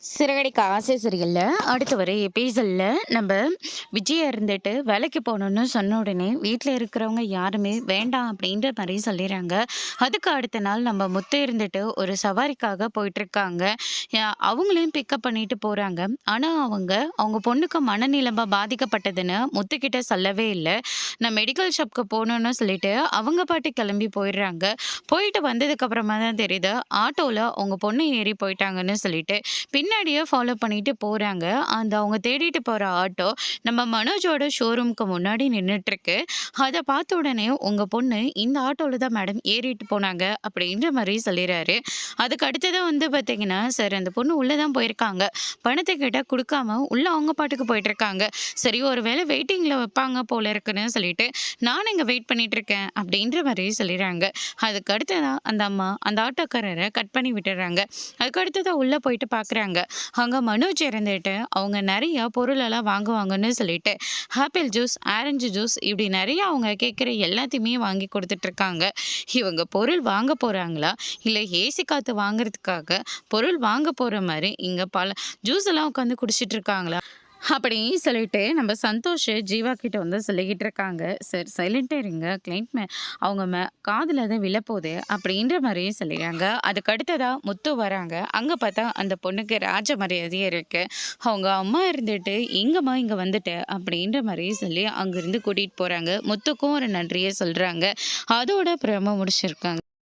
சிறகடிக்க ஆசை சரியில்ல. அடுத்து வர எபிசோட்ல நம்ம விஜயா இருந்துட்டு வேலைக்கு போகணும்னு சொன்ன உடனே வீட்ல இருக்கிறவங்க யாருமே வேண்டாம் அப்படின்ற மாரி சொல்லிடுறாங்க. அதுக்கு அடுத்த நாள் நம்ம முத்து இருந்துட்டு ஒரு சவாரிக்காக போயிட்டுருக்காங்க. அவங்களையும் பிக்கப் பண்ணிட்டு போறாங்க. ஆனா அவங்க பொண்ணுக்கு மனநிலைமை பாதிக்கப்பட்டதுன்னு முத்துக்கிட்ட சொல்லவே இல்ல. நான் மெடிக்கல் ஷாப்க்கு போணும்னு சொல்லிட்டு அவங்க பாட்டுக்கு கிளம்பி போயிடுறாங்க. போயிட்டு வந்ததுக்கு அப்புறமா தான் தெரியுது, ஆட்டோல அவங்க பொண்ணு ஏறி போயிட்டாங்கன்னு சொல்லிட்டு. பின்னாடியே ஃபாலோ பண்ணிட்டு போறாங்க. அந்த அவங்க தேடிட்டு போற ஆட்டோ நம்ம மனோஜோட ஷோரூம்க்கு முன்னாடி நின்னுட்டுருக்கு. அத பார்த்த உடனே உங்க பொண்ணு இந்த ஆட்டோல தான் மேடம் ஏறிட்டு போனாங்க அப்படின்ற மாரி சொல்லிறாரு. அதுக்கு அடுத்ததா வந்து பார்த்தீங்கன்னா, சார் அந்த பொண்ணு உள்ள தான் போயிருக்காங்க. பணத்த கேட்டா குடுக்காம உள்ள அவங்க பாட்டுக்கு போயிட்டுருக்காங்க. சரி ஒரு வேளை வெயிட்டிங்ல வைப்பாங்க போல இருக்குன்னு சொல்லிட்டு நானும் இங்க வெயிட் பண்ணிட்டு இருக்கேன் அப்படின்ற மாரி சொல்லிறாங்க. அதுக்கு அடுத்ததா அந்த அம்மா அந்த ஆட்டோக்காரர கட் பண்ணி விட்டுர்றாங்க. அதுக்கு அடுத்ததா உள்ள போயிட்டு பார்க்குறாங்க. அங்க மனோஜ் இருந்துட்டு அவங்க நெறைய பொருளெல்லாம் வாங்குவாங்கன்னு சொல்லிட்டு, ஆப்பிள் ஜூஸ், ஆரஞ்சு ஜூஸ் இப்படி நெறைய அவங்க கேட்குற எல்லாத்தையுமே வாங்கி குடுத்துட்டுருக்காங்க. இவங்க பொருள் வாங்க போறாங்களா? இல்ல ஏசி காத்து வாங்குறதுக்காக பொருள் வாங்க போற மாரி இங்க பல ஜூஸ் எல்லாம் உட்காந்து குடிச்சிட்டு இருக்காங்களா? அப்படி சொல்லிட்டு நம்ம சந்தோஷ் ஜீவா கிட்ட வந்து சொல்லிக்கிட்டு இருக்காங்க. சார் சைலண்டா இருங்க. அவங்க காதுல தான் விழப்போகுது அப்படின்ற மாதிரியே சொல்லிடுறாங்க. அதுக்கு அடுத்ததா முத்து வராங்க. அங்க பார்த்தா அந்த பொண்ணுக்கு ராஜ மரியாதையே இருக்கு. அவங்க அம்மா இருந்துட்டு எங்கம்மா இங்க வந்துட்ட அப்படின்ற மாதிரியே சொல்லி அங்கிருந்து கூட்டிட்டு போறாங்க. முத்துக்கும் ஒரு நன்றியை சொல்றாங்க. அதோட பிரம முடிச்சிருக்காங்க.